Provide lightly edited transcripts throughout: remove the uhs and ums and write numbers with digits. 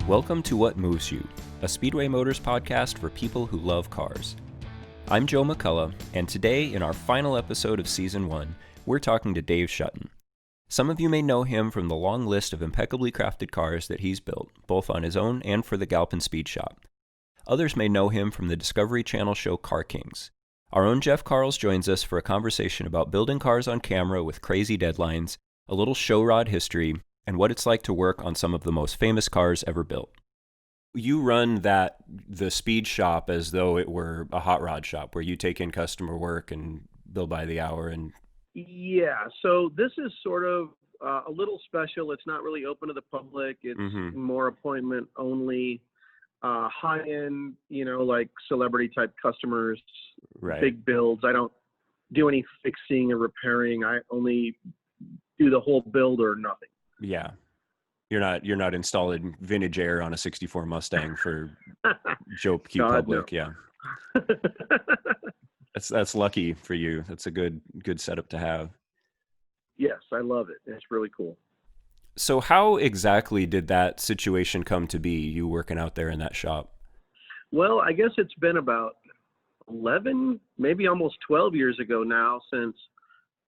Welcome to What Moves You, a Speedway Motors podcast for people who love cars. I'm Joe McCullough, and today, in our final episode of Season 1, we're talking to Dave Shuten. Some of you may know him from the long list of impeccably crafted cars that he's built, both on his own and for the Galpin Speed Shop. Others may know him from the Discovery Channel show Car Kings. Our own Jeff Carls joins us for a conversation about building cars on camera with crazy deadlines, a little show rod history, and what it's like to work on some of the most famous cars ever built. You run the speed shop as though it were a hot rod shop, where you take in customer work and bill by the hour. And yeah, so this is sort of a little special. It's not really open to the public. It's more appointment only, high-end, like celebrity type customers, right. Big builds. I don't do any fixing or repairing. I only do the whole build or nothing. Yeah. You're not installing vintage air on a 64 Mustang for Joe Q God, Public. no. Yeah. That's lucky for you. That's a good setup to have. Yes, I love it. It's really cool. So how exactly did that situation come to be, you working out there in that shop? Well, I guess it's been about 11, maybe almost 12 years ago now since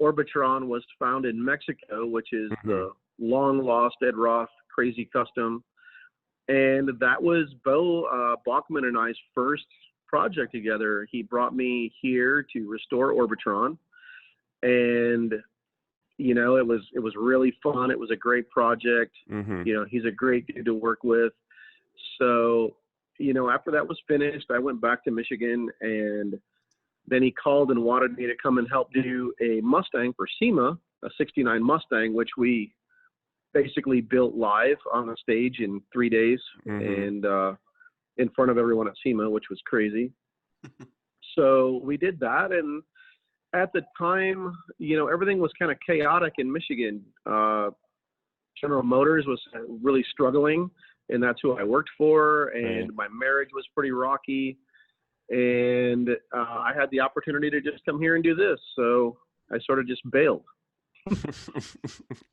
Orbitron was found in Mexico, which is the long lost Ed Roth Crazy Custom. And that was Bo Bachman and I's first project together. He brought me here to restore Orbitron. And, it was really fun. It was a great project. He's a great dude to work with. So, after that was finished, I went back to Michigan, and then he called and wanted me to come and help do a Mustang for SEMA, a 69 Mustang, which we basically built live on the stage in 3 days and in front of everyone at SEMA, which was crazy. So we did that. And at the time, everything was kind of chaotic in Michigan. General Motors was really struggling, and that's who I worked for. And my marriage was pretty rocky. And I had the opportunity to just come here and do this. So I sort of just bailed.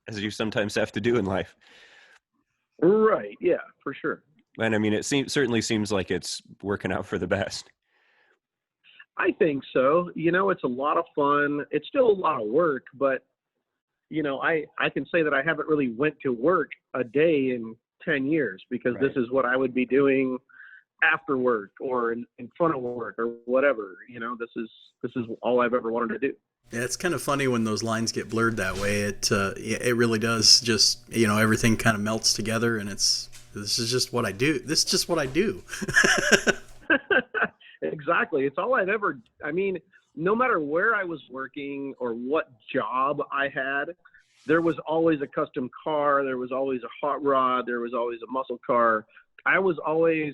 As you sometimes have to do in life. Right. Yeah, for sure. And I mean, it certainly seems like it's working out for the best. I think so. It's a lot of fun. It's still a lot of work, but, I can say that I haven't really went to work a day in 10 years because this is what I would be doing after work or in front of work or whatever. This is all I've ever wanted to do. Yeah, it's kind of funny when those lines get blurred that way. It really does just, everything kind of melts together, and this is just what I do. This is just what I do. Exactly. It's all I've ever, no matter where I was working or what job I had, there was always a custom car. There was always a hot rod. There was always a muscle car. I was always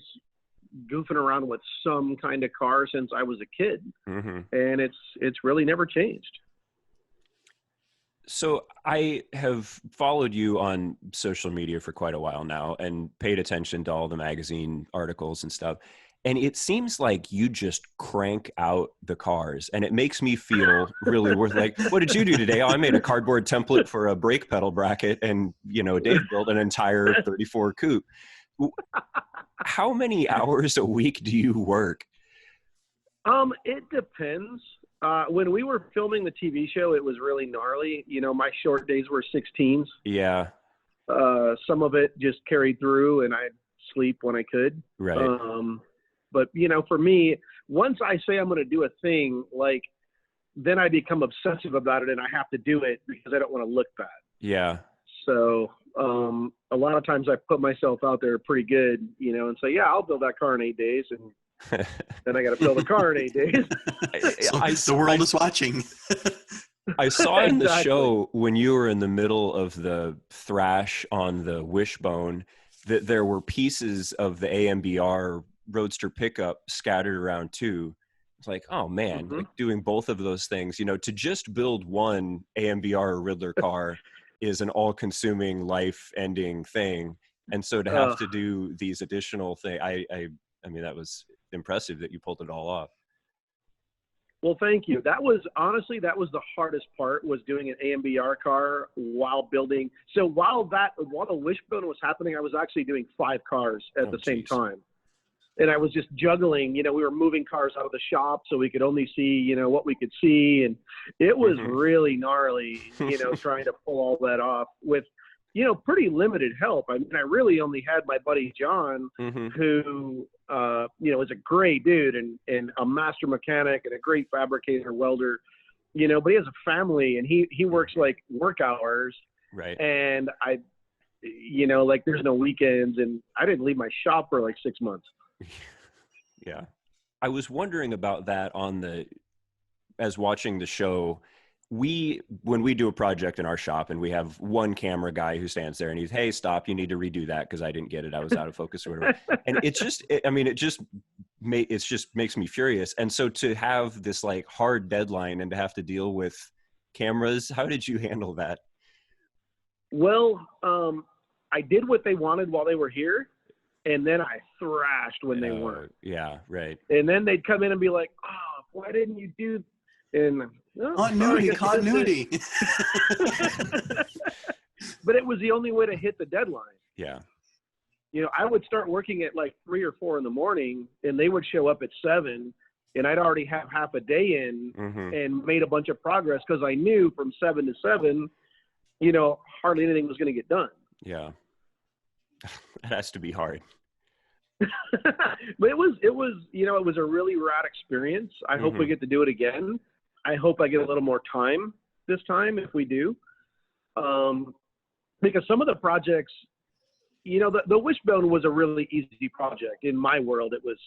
goofing around with some kind of car since I was a kid, and it's really never changed. So I have followed you on social media for quite a while now and paid attention to all the magazine articles and stuff. And it seems like you just crank out the cars, and it makes me feel really worth what did you do today? Oh, I made a cardboard template for a brake pedal bracket, and Dave built an entire 34 Coupe. How many hours a week do you work? It depends. When we were filming the TV show, it was really gnarly. My short days were 16s. Yeah. Some of it just carried through, and I'd sleep when I could. Right. But, for me, once I say I'm going to do a thing, then I become obsessive about it, and I have to do it because I don't want to look bad. Yeah. So a lot of times I put myself out there pretty good, and say, yeah, I'll build that car in 8 days. And then I got to build a car in 8 days. The world is watching. I saw in the show when you were in the middle of the thrash on the wishbone that there were pieces of the AMBR Roadster pickup scattered around too. It's like, oh man, doing both of those things, to just build one AMBR or Riddler car is an all-consuming, life-ending thing. And so to have to do these additional things, I mean, that was impressive that you pulled it all off. Well, thank you. That was the hardest part, was doing an AMBR car while building. So while the Wishbone was happening, I was actually doing 5 cars at the same time. And I was just juggling, we were moving cars out of the shop so we could only see, what we could see. And it was really gnarly, trying to pull all that off with, pretty limited help. I mean, I really only had my buddy John, who, is a great dude and a master mechanic and a great fabricator, welder, but he has a family and he works like work hours. Right. And there's no weekends, and I didn't leave my shop for like 6 months. Yeah. I was wondering about that as watching the show. When we do a project in our shop and we have one camera guy who stands there and he's, hey, stop, you need to redo that because I didn't get it. I was out of focus or whatever. And it just makes me furious. And so to have this like hard deadline and to have to deal with cameras, how did you handle that? Well, I did what they wanted while they were here. And then I thrashed when they weren't. Yeah, right. And then they'd come in and be like, oh, why didn't you do? And continuity. But it was the only way to hit the deadline. Yeah. I would start working at like 3 or 4 in the morning, and they would show up at 7, and I'd already have half a day in and made a bunch of progress because I knew from 7 to 7, hardly anything was going to get done. Yeah. That has to be hard. But it was a really rad experience. I hope we get to do it again. I hope I get a little more time this time if we do. Because some of the projects, the Wishbone was a really easy project. In my world, it was,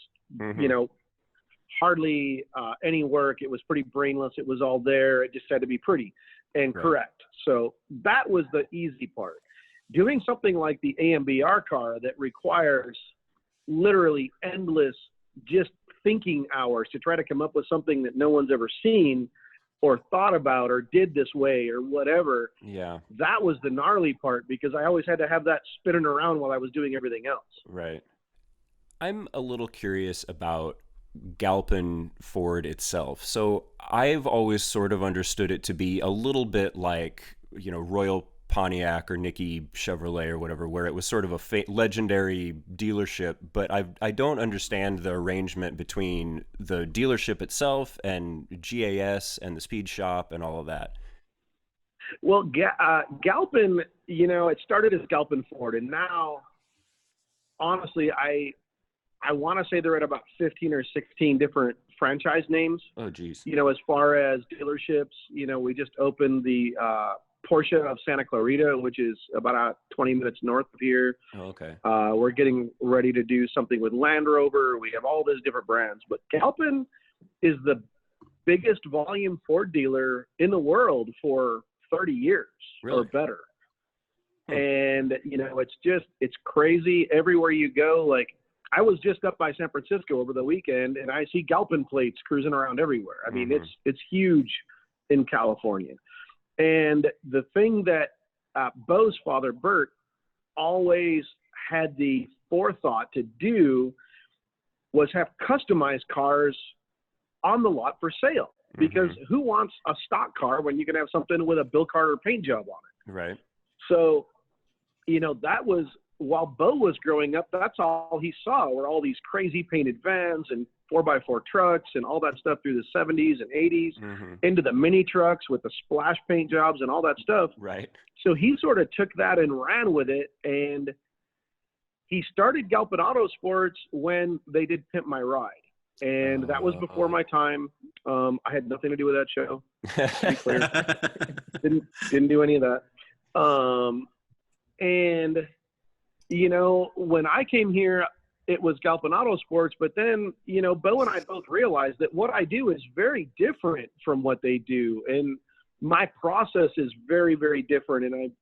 hardly any work. It was pretty brainless. It was all there. It just had to be pretty and correct. So that was the easy part. Doing something like the AMBR car that requires literally endless just thinking hours to try to come up with something that no one's ever seen or thought about or did this way or whatever. Yeah. That was the gnarly part because I always had to have that spinning around while I was doing everything else. Right. I'm a little curious about Galpin Ford itself. So I've always sort of understood it to be a little bit like, Royal Pontiac or Nicky Chevrolet or whatever, where it was sort of a legendary dealership, but I don't understand the arrangement between the dealership itself and GAS and the speed shop and all of that. Well, Galpin, it started as Galpin Ford, and now, honestly, I want to say they're at about 15 or 16 different franchise names. Oh, geez. As far as dealerships, we just opened the Porsche of Santa Clarita, which is about 20 minutes north of here. Oh, okay. We're getting ready to do something with Land Rover. We have all those different brands, but Galpin is the biggest volume Ford dealer in the world for 30 years or better. And, it's crazy everywhere you go. Like, I was just up by San Francisco over the weekend and I see Galpin plates cruising around everywhere. I mean, it's huge in California. And the thing that Bo's father, Bert, always had the forethought to do was have customized cars on the lot for sale. Because who wants a stock car when you can have something with a Bill Carter paint job on it? Right. So, that was, while Bo was growing up, that's all he saw were all these crazy painted vans and 4x4 trucks and all that stuff through the 70s and 80s into the mini trucks with the splash paint jobs and all that stuff. Right. So he sort of took that and ran with it. And he started Galpin Auto Sports when they did Pimp My Ride. And that was before my time. I had nothing to do with that show, to be clear. didn't do any of that. And, when I came here, it was Galpin Auto Sports, but then, Bo and I both realized that what I do is very different from what they do. And my process is very, very different. And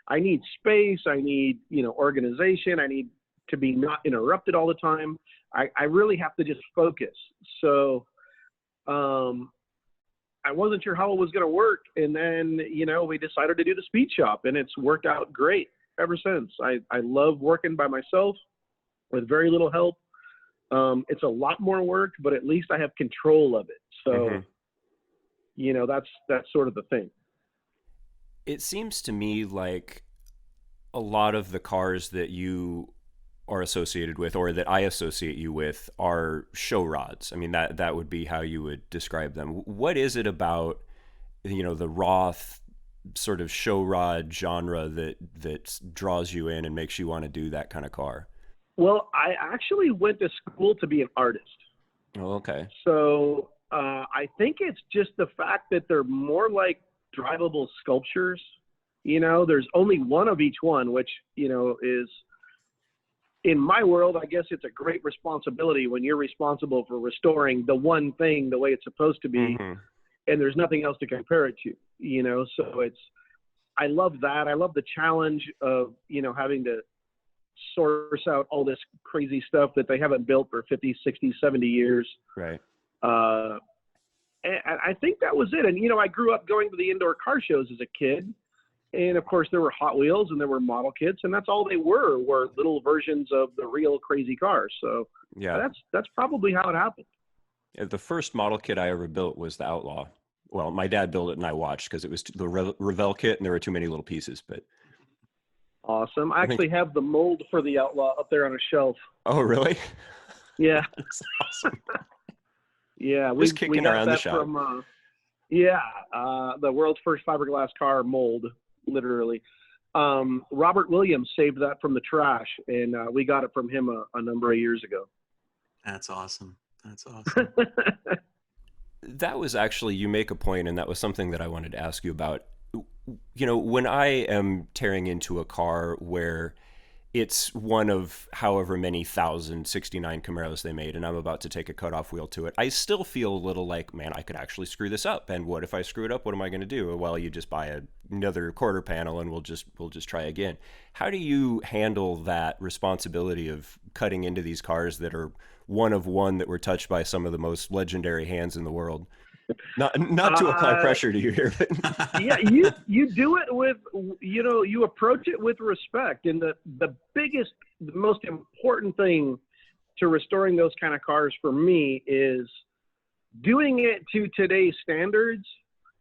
I need space. I need, organization. I need to be not interrupted all the time. I really have to just focus. So, I wasn't sure how it was going to work. And then, we decided to do the speed shop and it's worked out great ever since. I love working by myself with very little help. It's a lot more work, but at least I have control of it. So that's sort of the thing. It seems to me like a lot of the cars that you are associated with, or that I associate you with, are show rods. I mean, that would be how you would describe them. What is it about, the Roth sort of show rod genre that draws you in and makes you want to do that kind of car? Well, I actually went to school to be an artist. Oh, okay. So I think it's just the fact that they're more like drivable sculptures. There's only one of each one, which, is, in my world, I guess it's a great responsibility when you're responsible for restoring the one thing the way it's supposed to be. Mm-hmm. And there's nothing else to compare it to, so I love that. I love the challenge of, having to source out all this crazy stuff that they haven't built for 50, 60, 70 years. Right. And I think that was it. And, I grew up going to the indoor car shows as a kid. And of course there were Hot Wheels and there were model kits, and that's all they were little versions of the real crazy cars. So yeah, that's probably how it happened. Yeah, the first model kit I ever built was the Outlaw. Well, my dad built it and I watched because it was the Revell kit and there were too many little pieces, but. Awesome. I actually have the mold for the Outlaw up there on a shelf. Oh, really? Yeah. That's awesome. Yeah. Just kicking got around that the shop. From, the world's first fiberglass car mold, literally. Robert Williams saved that from the trash, and we got it from him a number of years ago. That's awesome. That's awesome. That was actually, you make a point, and that was something that I wanted to ask you about. When I am tearing into a car where it's one of however many 1,069 Camaros they made, and I'm about to take a cutoff wheel to it, I still feel a little like, man, I could actually screw this up. And what if I screw it up? What am I going to do? Well, you just buy another quarter panel and we'll just try again. How do you handle that responsibility of cutting into these cars that are one of one that were touched by some of the most legendary hands in the world? Not to apply pressure to you here, but yeah, you do it with, you approach it with respect. And the most important thing to restoring those kind of cars for me is doing it to today's standards,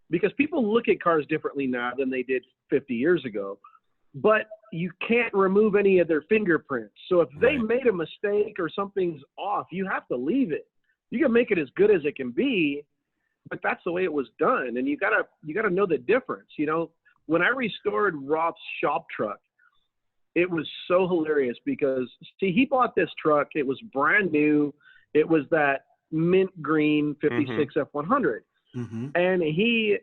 because people look at cars differently now than they did 50 years ago, but you can't remove any of their fingerprints. So if they made a mistake or something's off, you have to leave it. You can make it as good as it can be, but that's the way it was done. And you gotta know the difference. When I restored Roth's shop truck, it was so hilarious because, see, he bought this truck. It was brand new. It was that mint green 56 F100. Mm-hmm. And he,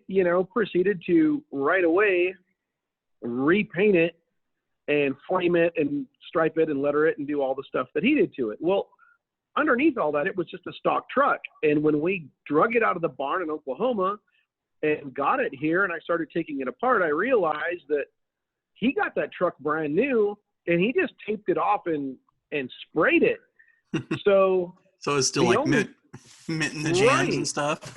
proceeded to right away repaint it and flame it and stripe it and letter it and do all the stuff that he did to it. Well, underneath all that, it was just a stock truck. And when we drug it out of the barn in Oklahoma and got it here and I started taking it apart, I realized that he got that truck brand new and he just taped it off and sprayed it. So it's still like mint in the jams and stuff.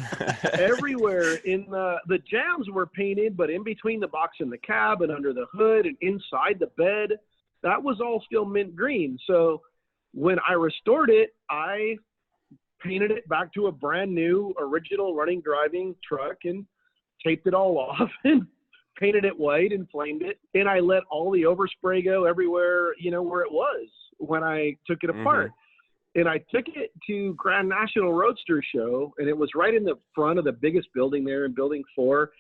Everywhere in the jams were painted, but in between the box and the cab and under the hood and inside the bed, that was all still mint green. So when I restored it, I painted it back to a brand new, original running, driving truck and taped it all off and painted it white and flamed it. And I let all the overspray go everywhere, where it was when I took it apart. And I took it to Grand National Roadster Show, and it was right in the front of the biggest building there in Building 4.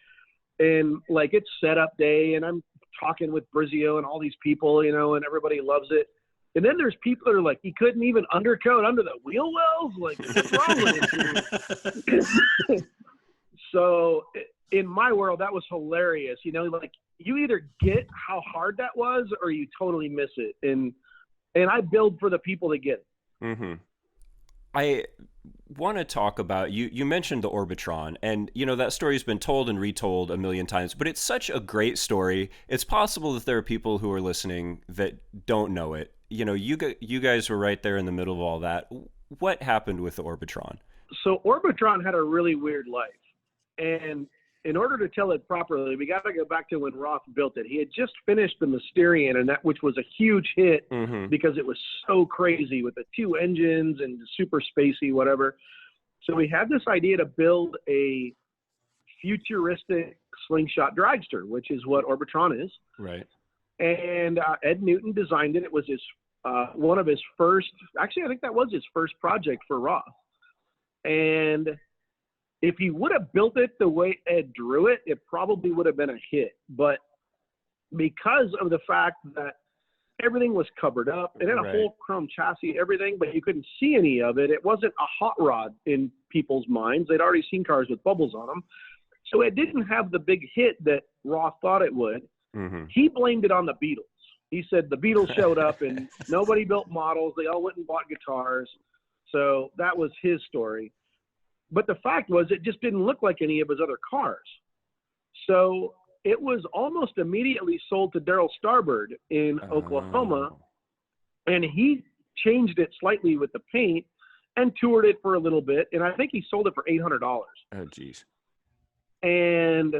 And, it's setup day, and I'm talking with Brizio and all these people, and everybody loves it. And then there's people that are like, he couldn't even undercoat under the wheel wells? Like, what's wrong with him? So in my world, that was hilarious. You either get how hard that was or you totally miss it. And I build for the people that get it. Mm-hmm. I want to talk about, you mentioned the Orbitron, and that story's been told and retold a million times, but it's such a great story. It's possible that there are people who are listening that don't know it. You guys were right there in the middle of all that. What happened with the Orbitron? So Orbitron had a really weird life, and in order to tell it properly, we got to go back to when Roth built it. He had just finished the Mysterian, which was a huge hit because it was so crazy with the 2 engines and super spacey, whatever. So we had this idea to build a futuristic slingshot dragster, which is what Orbitron is. Right. And Ed Newton designed it. It was his one of his first. Actually, I think that was his first project for Roth. And if he would have built it the way Ed drew it, it probably would have been a hit. But because of the fact that everything was covered up, it had a whole chrome chassis, everything, but you couldn't see any of it. It wasn't a hot rod in people's minds. They'd already seen cars with bubbles on them. So it didn't have the big hit that Roth thought it would. Mm-hmm. He blamed it on the Beatles. He said the Beatles showed up and nobody built models. They all went and bought guitars. So that was his story. But the fact was, it just didn't look like any of his other cars. So it was almost immediately sold to Daryl Starbird in Oklahoma, and he changed it slightly with the paint and toured it for a little bit, and I think he sold it for $800. Oh, geez. And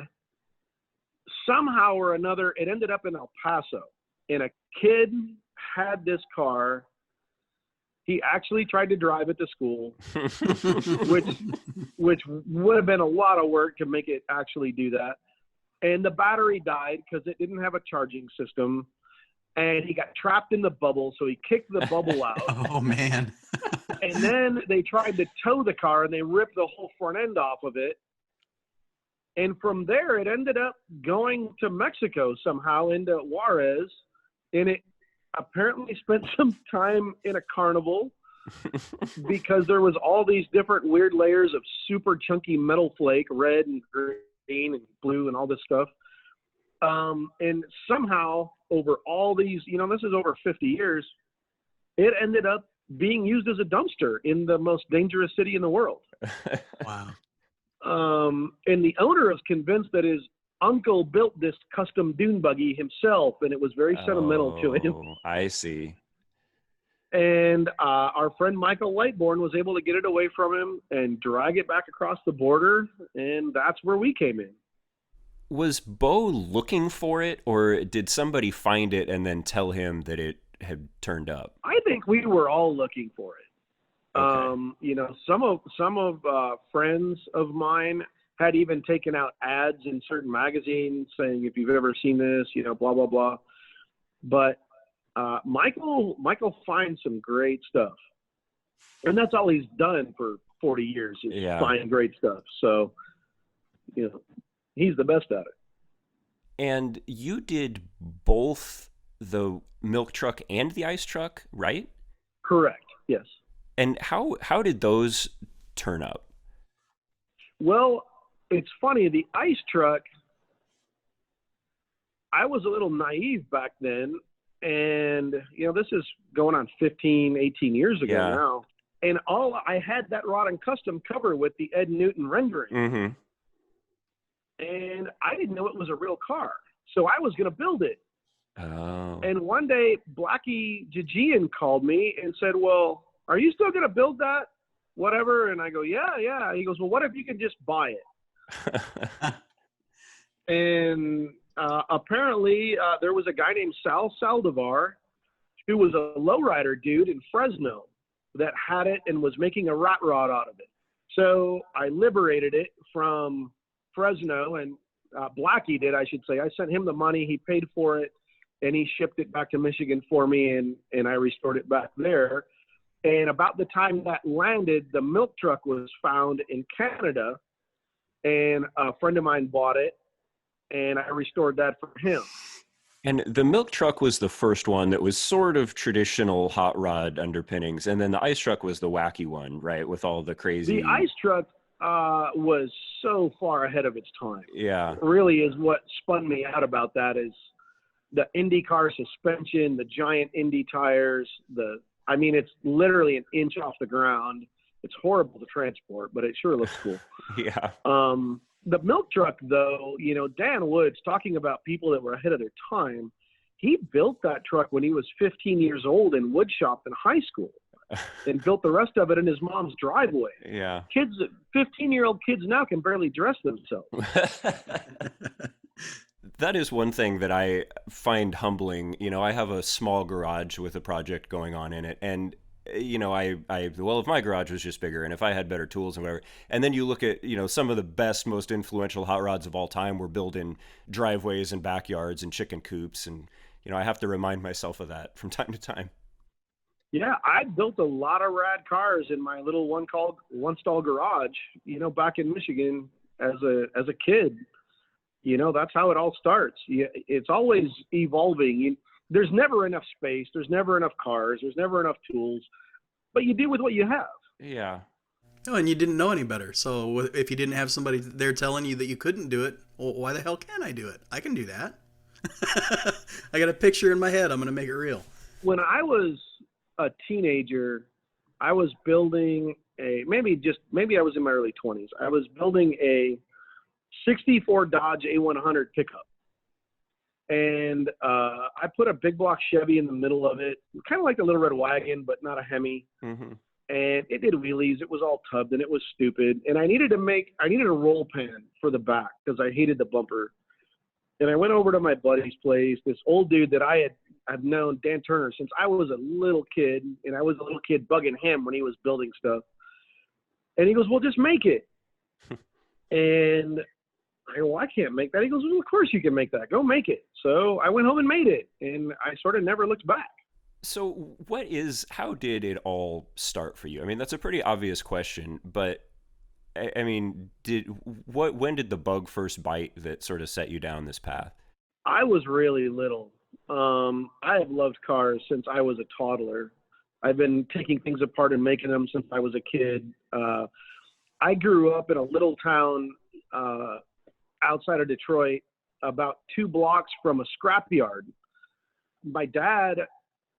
somehow or another, it ended up in El Paso, and a kid had this car. He actually tried to drive it to school, which would have been a lot of work to make it actually do that. And the battery died because it didn't have a charging system. And he got trapped in the bubble, so he kicked the bubble out. Oh, man. And then they tried to tow the car, and they ripped the whole front end off of it. And from there, it ended up going to Mexico somehow into Juarez, and it apparently spent some time in a carnival because there was all these different weird layers of super chunky metal flake, red and green and blue and all this stuff. And somehow over all these, this is over 50 years, it ended up being used as a dumpster in the most dangerous city in the world. Wow. And the owner is convinced that his uncle built this custom dune buggy himself, and it was very sentimental to him. I see. And our friend Michael Lightbourne was able to get it away from him and drag it back across the border, and that's where we came in. Was Bo looking for it, or did somebody find it and then tell him that it had turned up? I think we were all looking for it. Okay. Some of friends of mine had even taken out ads in certain magazines saying, if you've ever seen this, blah, blah, blah. But Michael finds some great stuff. And that's all he's done for 40 years is find great stuff. So, he's the best at it. And you did both the milk truck and the ice truck, right? Correct, yes. And how did those turn out? Well, it's funny. The ice truck, I was a little naive back then. And, this is going on 15, 18 years ago now. And I had that rod and custom cover with the Ed Newton rendering. Mm-hmm. And I didn't know it was a real car. So I was going to build it. Oh. And one day, Blackie Jijian called me and said, well, are you still going to build that? Whatever. And I go, yeah. He goes, well, what if you can just buy it? And apparently there was a guy named Sal Saldivar who was a lowrider dude in Fresno that had it and was making a rat rod out of it. So I liberated it from Fresno, and Blackie did, I should say. I sent him the money. He paid for it, and he shipped it back to Michigan for me, and I restored it back there. And about the time that landed, the milk truck was found in Canada, and a friend of mine bought it, and I restored that for him. And the milk truck was the first one that was sort of traditional hot rod underpinnings, and then the ice truck was the wacky one, right, with all the crazy... The ice truck was so far ahead of its time. Yeah. It really is what spun me out about that is the IndyCar suspension, the giant Indy tires, it's literally an inch off the ground. It's horrible to transport, but it sure looks cool. Yeah. The milk truck, though, Dan Woods, talking about people that were ahead of their time, he built that truck when he was 15 years old in wood shop in high school and built the rest of it in his mom's driveway. Yeah. 15-year-old kids now can barely dress themselves. That is one thing that I find humbling. I have a small garage with a project going on in it, and well, if my garage was just bigger and if I had better tools and whatever, and then you look at, some of the best, most influential hot rods of all time were built in driveways and backyards and chicken coops. And, I have to remind myself of that from time to time. Yeah, I built a lot of rad cars in my little one stall garage, back in Michigan as a kid. That's how it all starts. It's always evolving. There's never enough space. There's never enough cars. There's never enough tools. But you do with what you have. Yeah. Oh, and you didn't know any better. So if you didn't have somebody there telling you that you couldn't do it, well, why the hell can't I do it? I can do that. I got a picture in my head. I'm going to make it real. When I was a teenager, I was building maybe I was in my early 20s. I was building a 64 Dodge A100 pickup. And I put a big block Chevy in the middle of it, kind of like a Little Red Wagon, but not a Hemi. Mm-hmm. And it did wheelies. It was all tubbed and it was stupid. And I needed a roll pan for the back because I hated the bumper. And I went over to my buddy's place, this old dude that I've known, Dan Turner, since I was a little kid. And I was a little kid bugging him when he was building stuff. And he goes, well, just make it. And I go, well, I can't make that. He goes, well, of course you can make that. Go make it. So I went home and made it. And I sort of never looked back. So how did it all start for you? I mean, that's a pretty obvious question, but I mean, when did the bug first bite that sort of set you down this path? I was really little. I have loved cars since I was a toddler. I've been taking things apart and making them since I was a kid. I grew up in a little town outside of Detroit, about 2 blocks from a scrapyard. My dad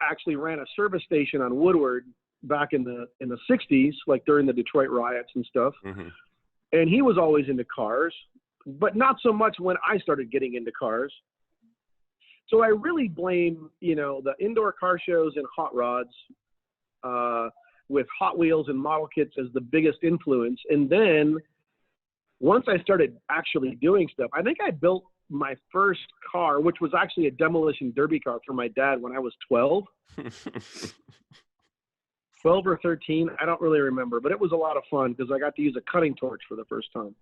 actually ran a service station on Woodward back in the 60s, like during the Detroit riots and stuff. Mm-hmm. And he was always into cars, but not so much when I started getting into cars. So I really blame, the indoor car shows and hot rods with Hot Wheels and model kits as the biggest influence. And then once I started actually doing stuff, I think I built my first car, which was actually a demolition derby car for my dad when I was 12. 12 or 13, I don't really remember, but it was a lot of fun because I got to use a cutting torch for the first time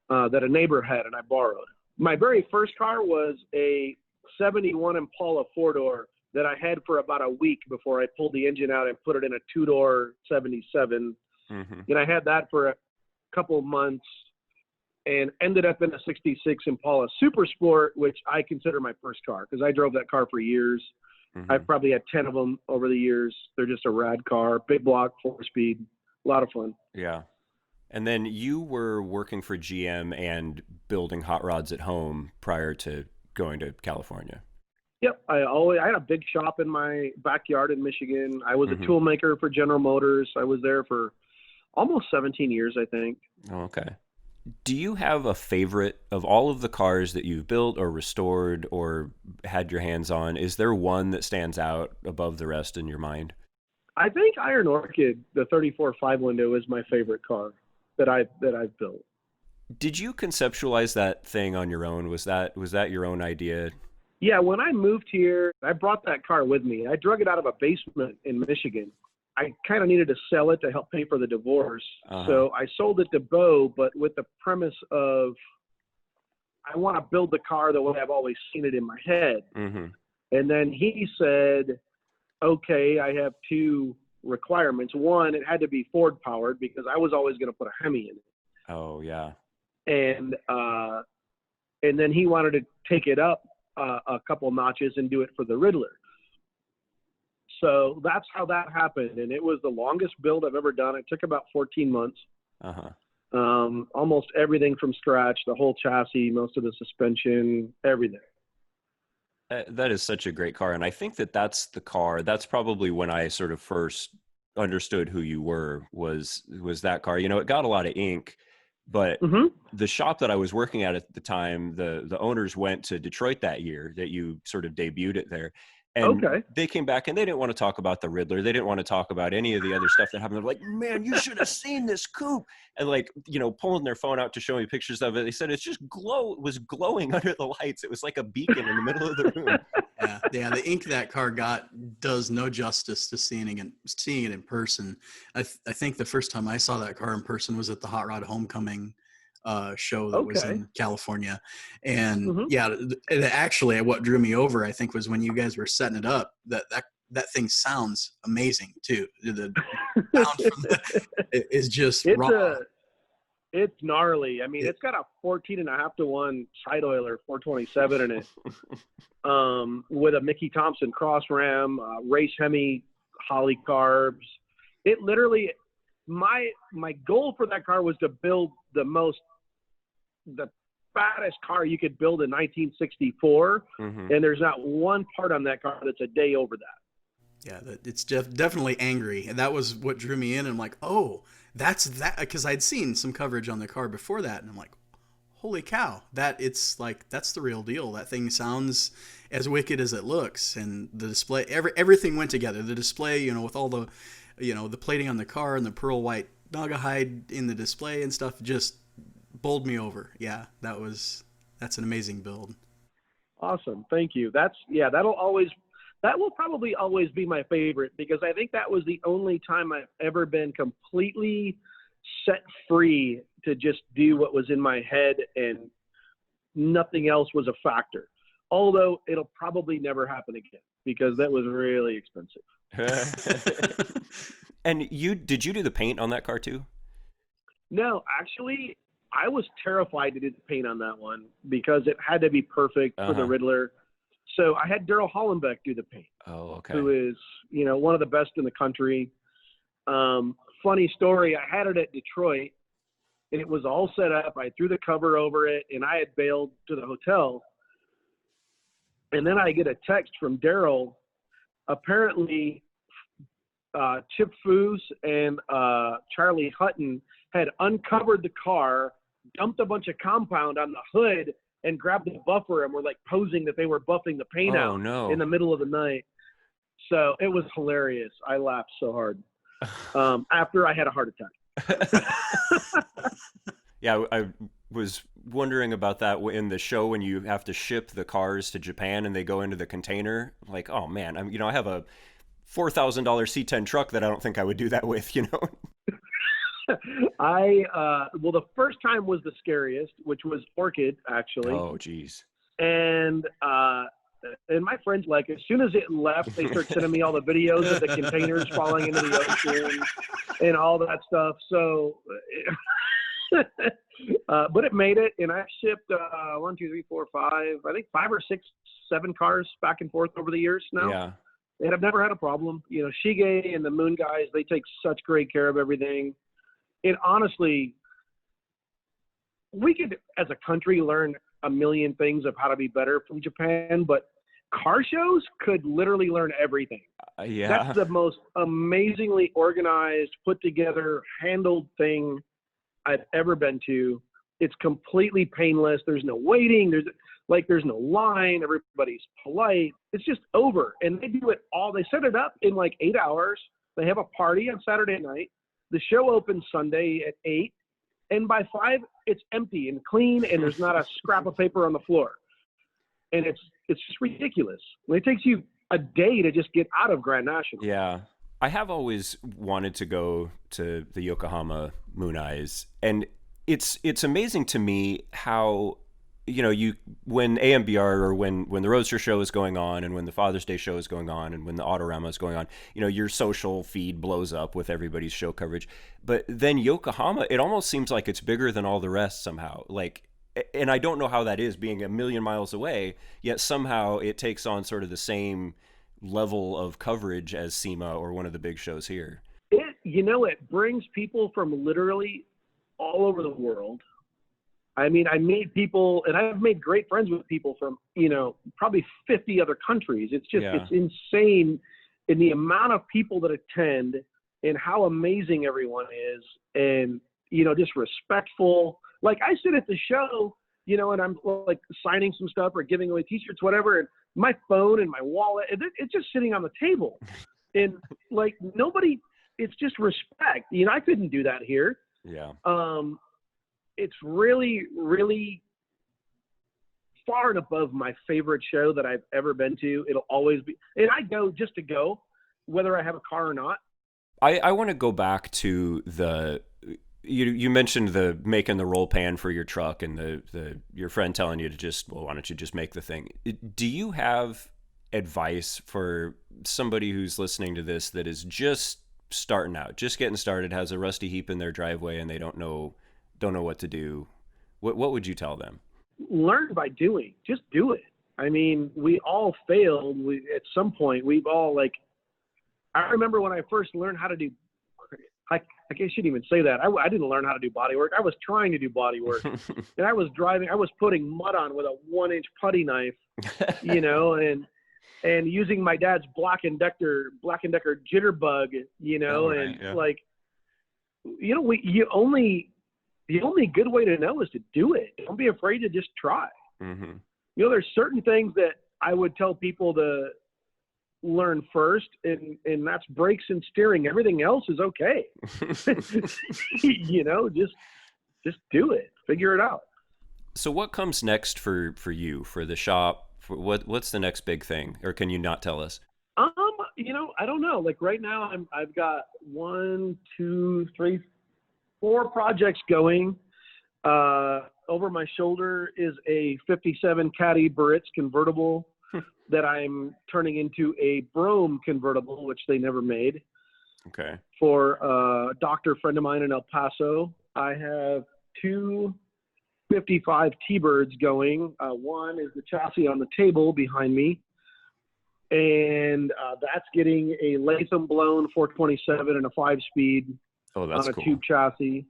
that a neighbor had and I borrowed. My very first car was a 71 Impala 4-door that I had for about a week before I pulled the engine out and put it in a 2-door 77. Mm-hmm. And I had that for a couple of months and ended up in a 66 Impala Super Sport, which I consider my first car because I drove that car for years. Mm-hmm. I've probably had 10 of them over the years. They're just a rad car, big block, 4-speed, a lot of fun. Yeah. And then you were working for GM and building hot rods at home prior to going to California. Yep. I had a big shop in my backyard in Michigan. I was Mm-hmm. a tool maker for General Motors. I was there for almost 17 years, I think. Oh, okay. Do you have a favorite of all of the cars that you've built or restored or had your hands on? Is there one that stands out above the rest in your mind? I think Iron Orchid, the 34 5-window, is my favorite car that I've built. Did you conceptualize that thing on your own? Was that your own idea? Yeah, when I moved here, I brought that car with me. I drug it out of a basement in Michigan. I kind of needed to sell it to help pay for the divorce. Uh-huh. So I sold it to Bo, but with the premise of I want to build the car the way I've always seen it in my head. Mm-hmm. And then he said, okay, I have 2 requirements. One, it had to be Ford powered because I was always going to put a Hemi in it. Oh, yeah. And then he wanted to take it up a couple notches and do it for the Riddler. So that's how that happened. And it was the longest build I've ever done. It took about 14 months. Uh-huh. Almost everything from scratch, the whole chassis, most of the suspension, everything. That is such a great car. And I think that's the car. That's probably when I sort of first understood who you were was that car. It got a lot of ink, but Mm-hmm. the shop that I was working at the time, the owners went to Detroit that year that you sort of debuted it there. And Okay. they came back and they didn't want to talk about the Riddler. They didn't want to talk about any of the other stuff that happened. They're like, man, you should have seen this coupe. And like, pulling their phone out to show me pictures of it. They said it was glowing under the lights. It was like a beacon in the middle of the room. Yeah. The ink that car got does no justice to seeing it in person. I think the first time I saw that car in person was at the Hot Rod Homecoming show that was in California. And it actually, what drew me over, I think, was when you guys were setting it up, that thing sounds amazing too. The sound from is just raw. It's gnarly. I mean, it's got a 14.5-to-1 side oiler 427 in it, with a Mickey Thompson cross ram, race Hemi Holly carbs. It literally, my goal for that car was to build the fattest car you could build in 1964, and there's not one part on that car that's a day over that. Yeah, it's definitely angry, and that was what drew me in. And I'm like, oh, that's that, because I'd seen some coverage on the car before that, and I'm like, holy cow, that's the real deal. That thing sounds as wicked as it looks, and the display, everything went together. The display, with all the, the plating on the car and the pearl white Naugahyde in the display and stuff, just bowled me over. Yeah, that's an amazing build. Awesome, thank you. That will probably always be my favorite, because I think that was the only time I've ever been completely set free to just do what was in my head, and nothing else was a factor. Although it'll probably never happen again, because that was really expensive. And did you do the paint on that car too? No, actually, I was terrified to do the paint on that one because it had to be perfect for the Riddler. So I had Daryl Hollenbeck do the paint. Oh, okay. Who is, one of the best in the country. Funny story, I had it at Detroit, and it was all set up. I threw the cover over it, and I had bailed to the hotel. And then I get a text from Daryl. Apparently, Chip Foose and Charlie Hutton had uncovered the car, dumped a bunch of compound on the hood, and grabbed the buffer and were like posing that they were buffing the paint out in the middle of the night. So it was hilarious. I laughed so hard after I had a heart attack. Yeah, I was wondering about that in the show when you have to ship the cars to Japan and they go into the container. Like, oh man, I have a $4,000 C10 truck that I don't think I would do that with, Well, the first time was the scariest, which was Orchid, actually. Oh, geez. And my friends, like, as soon as it left, they start sending me all the videos of the containers falling into the ocean and all that stuff. So, but it made it, and I've shipped 1, 2, 3, 4, 5, I think 5 or 6, 7 cars back and forth over the years now. Yeah. And I've never had a problem. Shige and the Moon guys, they take such great care of everything. And honestly, we could, as a country, learn a million things of how to be better from Japan, but car shows could literally learn everything. Yeah. That's the most amazingly organized, put together, handled thing I've ever been to. It's completely painless. There's no waiting. There's no line. Everybody's polite. It's just over. And they do it all. They set it up in like 8 hours. They have a party on Saturday night. The show opens Sunday at 8, and by 5, it's empty and clean, and there's not a scrap of paper on the floor. And it's just ridiculous. It takes you a day to just get out of Grand National. Yeah. I have always wanted to go to the Yokohama Moon Eyes, and it's amazing to me how when AMBR or when the Roadster show is going on and when the Father's Day show is going on and when the Autorama is going on, your social feed blows up with everybody's show coverage. But then Yokohama, it almost seems like it's bigger than all the rest somehow. And I don't know how that is, being a million miles away, yet somehow it takes on sort of the same level of coverage as SEMA or one of the big shows here. It brings people from literally all over the world. I mean, I meet people, and I've made great friends with people from, probably 50 other countries. It's just, It's insane in the amount of people that attend and how amazing everyone is, and, just respectful. Like, I sit at the show, and I'm like signing some stuff or giving away t-shirts, whatever. And my phone and my wallet, and it's just sitting on the table. And like nobody, it's just respect. I couldn't do that here. Yeah. It's really, really far and above my favorite show that I've ever been to. It'll always be, and I go just to go, whether I have a car or not. I want to go back to you mentioned the making the roll pan for your truck and your friend telling you to just, well, why don't you just make the thing? Do you have advice for somebody who's listening to this that is just starting out, just getting started, has a rusty heap in their driveway and they don't know what to do? What would you tell them? Learn by doing. Just do it. I mean, we all failed. At some point, we've all I remember when I first learned how to do, I shouldn't even say that. I didn't learn how to do body work. I was trying to do body work. And I was putting mud on with a 1-inch putty knife, and using my dad's Black & Decker jitterbug, the only good way to know is to do it. Don't be afraid to just try. Mm-hmm. There's certain things that I would tell people to learn first, and that's brakes and steering. Everything else is okay. Just do it. Figure it out. So what comes next for you, for the shop? What's the next big thing, or can you not tell us? I don't know. Like right now, I've got 1, 2, 3, 4 projects going. Over my shoulder is a 57 Caddy Barrett's convertible that I'm turning into a Brougham convertible, which they never made. Okay. For a doctor friend of mine in El Paso. I have 2 55 T-Birds going. One is the chassis on the table behind me. And that's getting a Latham blown 427 and a 5-speed on a cool tube chassis.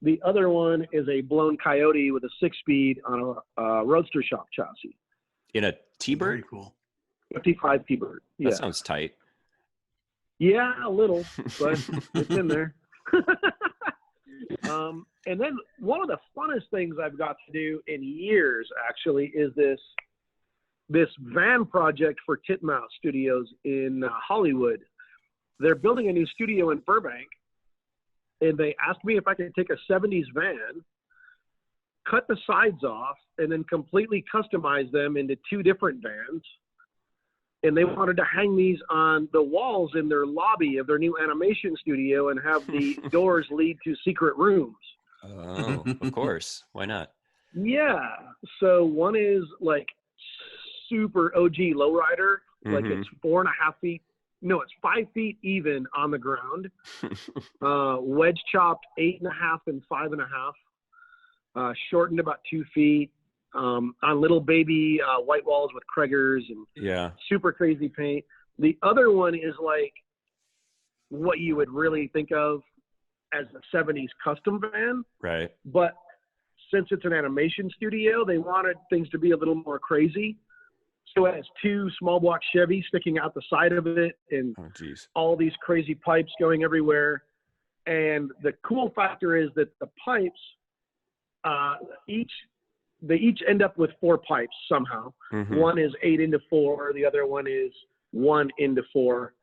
The other one is a blown Coyote with a 6-speed on a Roadster Shop chassis. In a T-Bird? Very cool. 55 T-Bird. Yeah. That sounds tight. Yeah, a little, but it's in there. And then one of the funnest things I've got to do in years, actually, is this van project for Titmouse Studios in Hollywood. They're building a new studio in Burbank, and they asked me if I could take a 70s van, cut the sides off, and then completely customize them into 2 different vans. And they wanted to hang these on the walls in their lobby of their new animation studio and have the doors lead to secret rooms. Oh, of course. Why not? Yeah. So one is like super OG lowrider, like it's 4.5 feet. No, it's 5 feet even on the ground. Wedge chopped 8.5 and 5.5. Shortened about 2 feet. On little baby white walls with Kreggers and super crazy paint. The other one is like what you would really think of as a 70s custom van. Right. But since it's an animation studio, they wanted things to be a little more crazy. So it has 2 small block Chevys sticking out the side of it and all these crazy pipes going everywhere. And the cool factor is that the pipes, they each end up with 4 pipes somehow. One is 8 into 4. The other one is 1 into 4.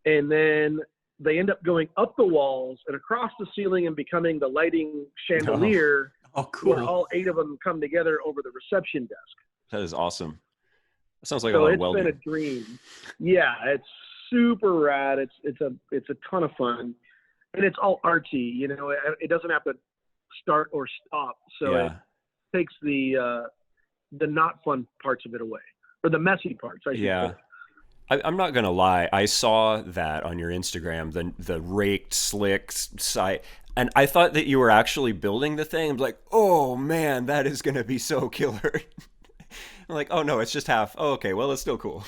And then they end up going up the walls and across the ceiling and becoming the lighting chandelier. Oh, cool. Where all 8 of them come together over the reception desk. That is awesome. That sounds like a lot of welding. It's been a dream. Yeah, it's super rad. It's a ton of fun. And it's all artsy, it doesn't have to start or stop. So it takes the not fun parts of it away, or the messy parts. I should say. I'm not gonna lie. I saw that on your Instagram, the raked, slick side, and I thought that you were actually building the thing. I'm like, oh man, that is gonna be so killer. I'm like, oh no, it's just half. Oh, okay, well, it's still cool.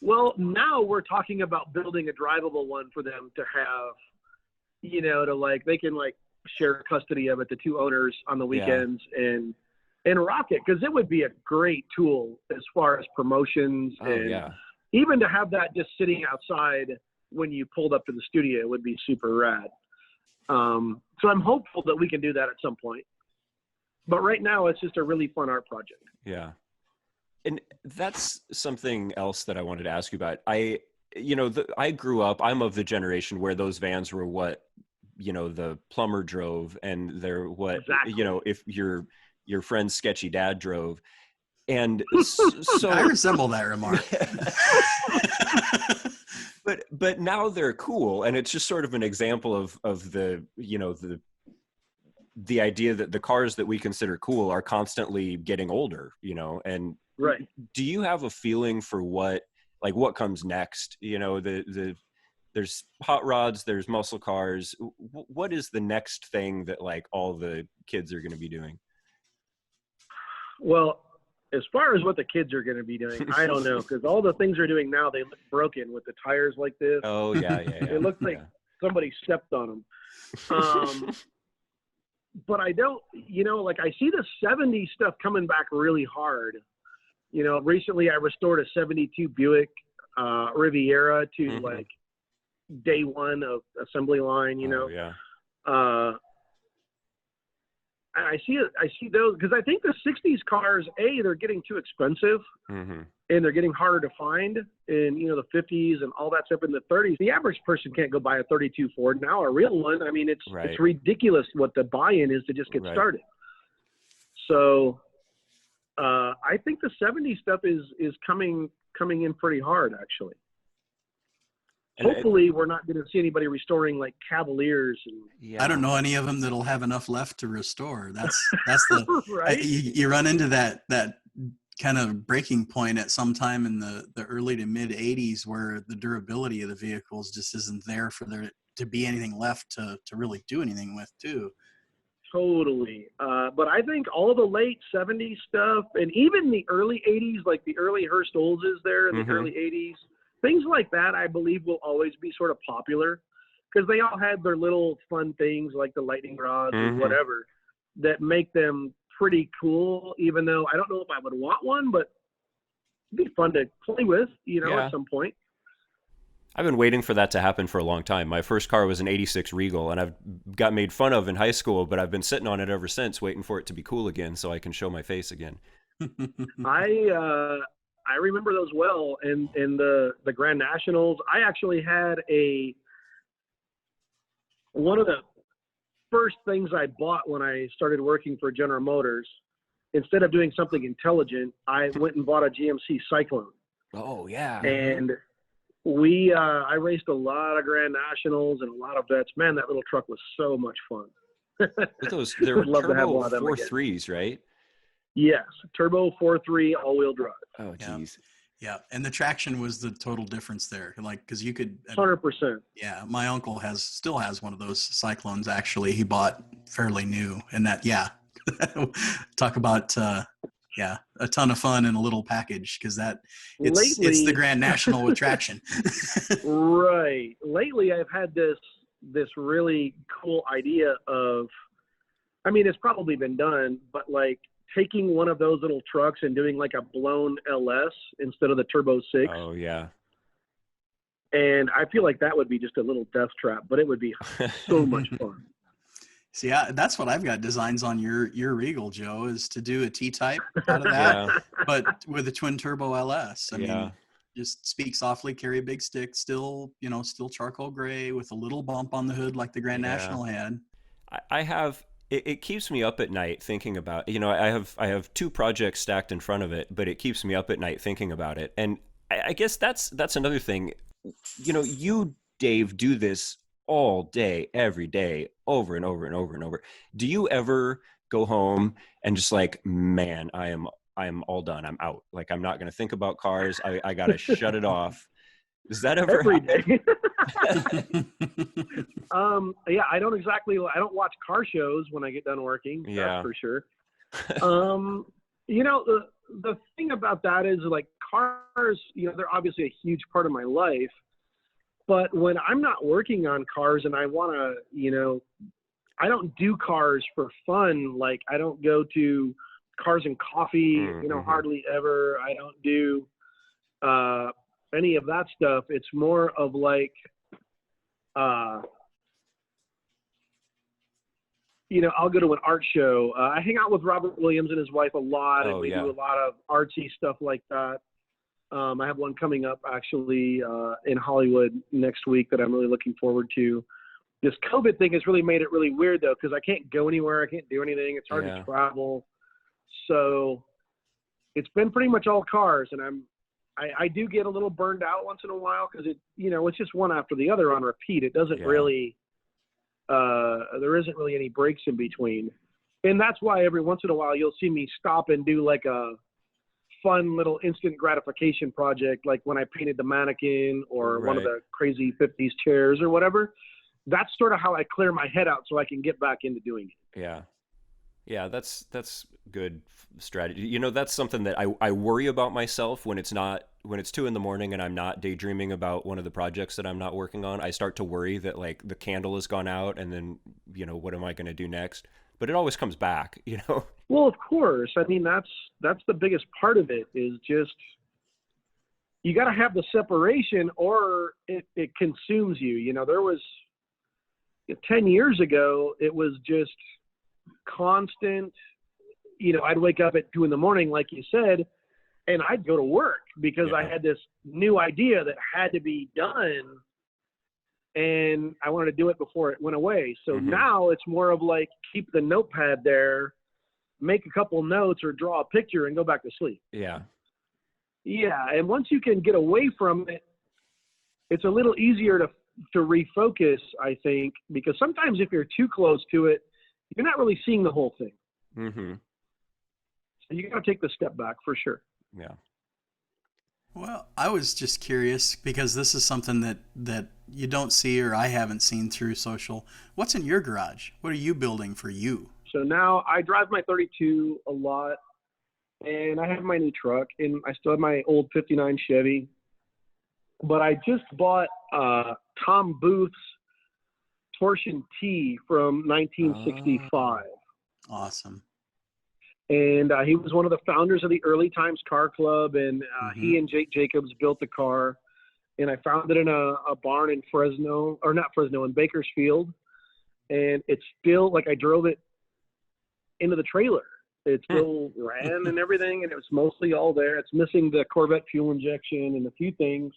Well, now we're talking about building a drivable one for them to have, they can share custody of it, the 2 owners on the weekends and rock it. Cause it would be a great tool as far as promotions even to have that just sitting outside when you pulled up to the studio would be super rad. So I'm hopeful that we can do that at some point. But right now it's just a really fun art project. Yeah. And that's something else that I wanted to ask you about. I grew up, I'm of the generation where those vans were what, the plumber drove, and they're what, Exactly. if your friend's sketchy dad drove. And so I resemble that remark. but now they're cool, and it's just sort of an example of the the idea that the cars that we consider cool are constantly getting older, and Right. do you have a feeling for what comes next? There's hot rods, there's muscle cars. What is the next thing that all the kids are going to be doing? Well, as far as what the kids are going to be doing, I don't know, because all the things they're doing now, they look broken with the tires like this. Oh yeah. It looks like somebody stepped on them. But I don't, I see the 70s stuff coming back really hard. Recently I restored a 72 Buick Riviera to day one of assembly line, Oh, yeah. I see those because I think the 60s cars, they're getting too expensive, and they're getting harder to find in, the 50s and all that stuff in the 30s. The average person can't go buy a 32 Ford now, a real one. I mean, it's ridiculous what the buy-in is to just get started. So I think the 70s stuff is coming in pretty hard, actually. Hopefully we're not going to see anybody restoring Cavaliers. I don't know any of them that'll have enough left to restore. That's the right. You run into that kind of breaking point at some time in the early to mid 80s where the durability of the vehicles just isn't there for there to be anything left to really do anything with too. Totally. But I think all the late 70s stuff and even the early 80s, like the early Hurst Olds there in the early 80s, things like that, I believe, will always be sort of popular because they all had their little fun things like the lightning rods and whatever that make them pretty cool, even though I don't know if I would want one, but it'd be fun to play with, at some point. I've been waiting for that to happen for a long time. My first car was an 86 Regal, and I've got made fun of in high school, but I've been sitting on it ever since, waiting for it to be cool again so I can show my face again. I remember those well in the Grand Nationals. I actually had one of the first things I bought when I started working for General Motors. Instead of doing something intelligent, I went and bought a GMC Cyclone. Oh yeah. And I raced a lot of Grand Nationals and a lot of vets. Man, that little truck was so much fun. There were turbo 4.3s, right? Yes, turbo 4.3 all-wheel drive. Oh, geez. Yeah, and the traction was the total difference there. Because you could 100%. Yeah, my uncle still has one of those Cyclones. Actually, he bought fairly new, and that talk about a ton of fun in a little package because it's the Grand National with traction. Right. Lately, I've had this really cool idea of, I mean, it's probably been done, but taking one of those little trucks and doing a blown LS instead of the Turbo 6. Oh, yeah. And I feel like that would be just a little death trap, but it would be so much fun. See, that's what I've got designs on your Regal, Joe, is to do a T-type out of that, but with a twin turbo LS. I mean, just speak softly, carry a big stick, still charcoal gray with a little bump on the hood like the Grand National had. I have... It keeps me up at night thinking about, I have two projects stacked in front of it, but it keeps me up at night thinking about it. And I guess that's another thing. You, Dave, do this all day, every day, over and over and over and over. Do you ever go home and just man, I am all done. I'm out. I'm not going to think about cars. I got to shut it off. Does that ever every happen? day? I don't watch car shows when I get done working. That's for sure. The thing about that is cars, they're obviously a huge part of my life, but when I'm not working on cars and I want to, I don't do cars for fun. I don't go to Cars and Coffee, hardly ever. I don't do, any of that stuff. It's more of I'll go to an art show. I hang out with Robert Williams and his wife a lot, and we do a lot of artsy stuff like that. I have one coming up actually in Hollywood next week that I'm really looking forward to. This COVID thing has really made it really weird though, because I can't go anywhere. I can't do anything. It's hard to travel. So it's been pretty much all cars, and I do get a little burned out once in a while because it's just one after the other on repeat. It doesn't really, there isn't really any breaks in between. And that's why every once in a while you'll see me stop and do like a fun little instant gratification project, like when I painted the mannequin or one of the crazy 50s chairs or whatever. That's sort of how I clear my head out so I can get back into doing it. Yeah, that's good strategy. That's something that I worry about myself when it's 2 a.m. and I'm not daydreaming about one of the projects that I'm not working on. I start to worry that like the candle has gone out and then, what am I going to do next? But it always comes back, Well, of course. I mean, that's the biggest part of it is just, you got to have the separation or it consumes you. There was 10 years ago, it was just constant, I'd wake up at 2 a.m, like you said, and I'd go to work because I had this new idea that had to be done and I wanted to do it before it went away. So now it's more of like, keep the notepad there, make a couple notes or draw a picture and go back to sleep. Yeah. And once you can get away from it, it's a little easier to refocus, I think, because sometimes if you're too close to it, you're not really seeing the whole thing. So you got to take the step back for sure. Yeah. Well, I was just curious because this is something that you don't see or I haven't seen through social. What's in your garage? What are you building for you? So now I drive my 32 a lot, and I have my new truck, and I still have my old 59 Chevy. But I just bought Tom Booth's Torsion T from 1965. Awesome. And he was one of the founders of the Early Times Car Club, and he and Jake Jacobs built the car. And I found it in a barn in in Bakersfield. And it's still, like, I drove it into the trailer. It still ran and everything, and it was mostly all there. It's missing the Corvette fuel injection and a few things.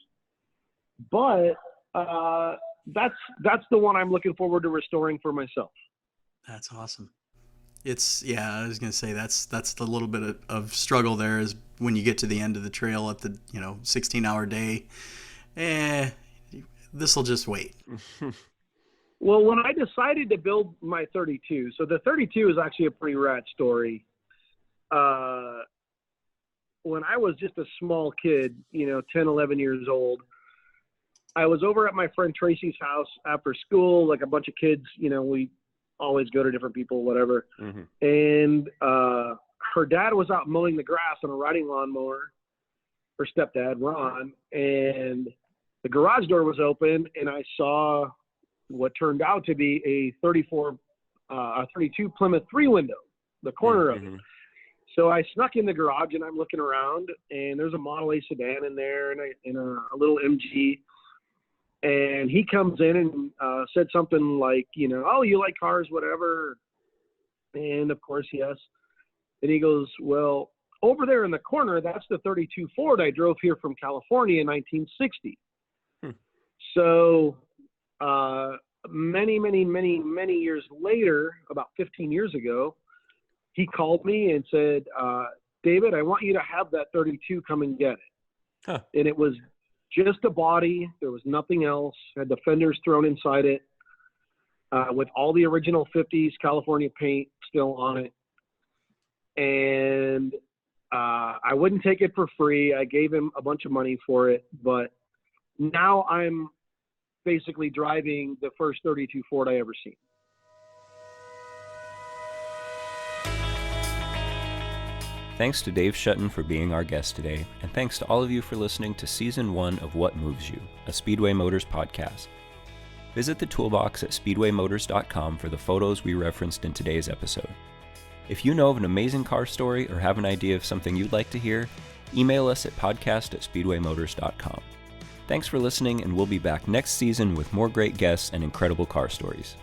But that's the one I'm looking forward to restoring for myself. That's awesome. I was going to say that's the little bit of struggle there is when you get to the end of the trail at the 16-hour day. This will just wait. Well, when I decided to build my 32, so the 32 is actually a pretty rad story. When I was just a small kid, 10, 11 years old, I was over at my friend Tracy's house after school, like a bunch of kids, we always go to different people, whatever. And her dad was out mowing the grass on a riding lawnmower, her stepdad, Ron, and the garage door was open, and I saw what turned out to be a 32 Plymouth 3-window, the corner of it. So I snuck in the garage, and I'm looking around, and there's a Model A sedan in there and a little MG. And he comes in and said something like, oh, you like cars, whatever. And, of course, yes. And he goes, well, over there in the corner, that's the 32 Ford I drove here from California in 1960. So many, many, many, many years later, about 15 years ago, he called me and said, David, I want you to have that 32, come and get it. And it was just a body. There was nothing else. Had the fenders thrown inside it with all the original 50s California paint still on it. And I wouldn't take it for free. I gave him a bunch of money for it. But now I'm basically driving the first 32 Ford I ever seen. Thanks to Dave Shuten for being our guest today, and thanks to all of you for listening to Season 1 of What Moves You, a Speedway Motors podcast. Visit the toolbox at speedwaymotors.com for the photos we referenced in today's episode. If you know of an amazing car story or have an idea of something you'd like to hear, email us at podcast@speedwaymotors.com. Thanks for listening, and we'll be back next season with more great guests and incredible car stories.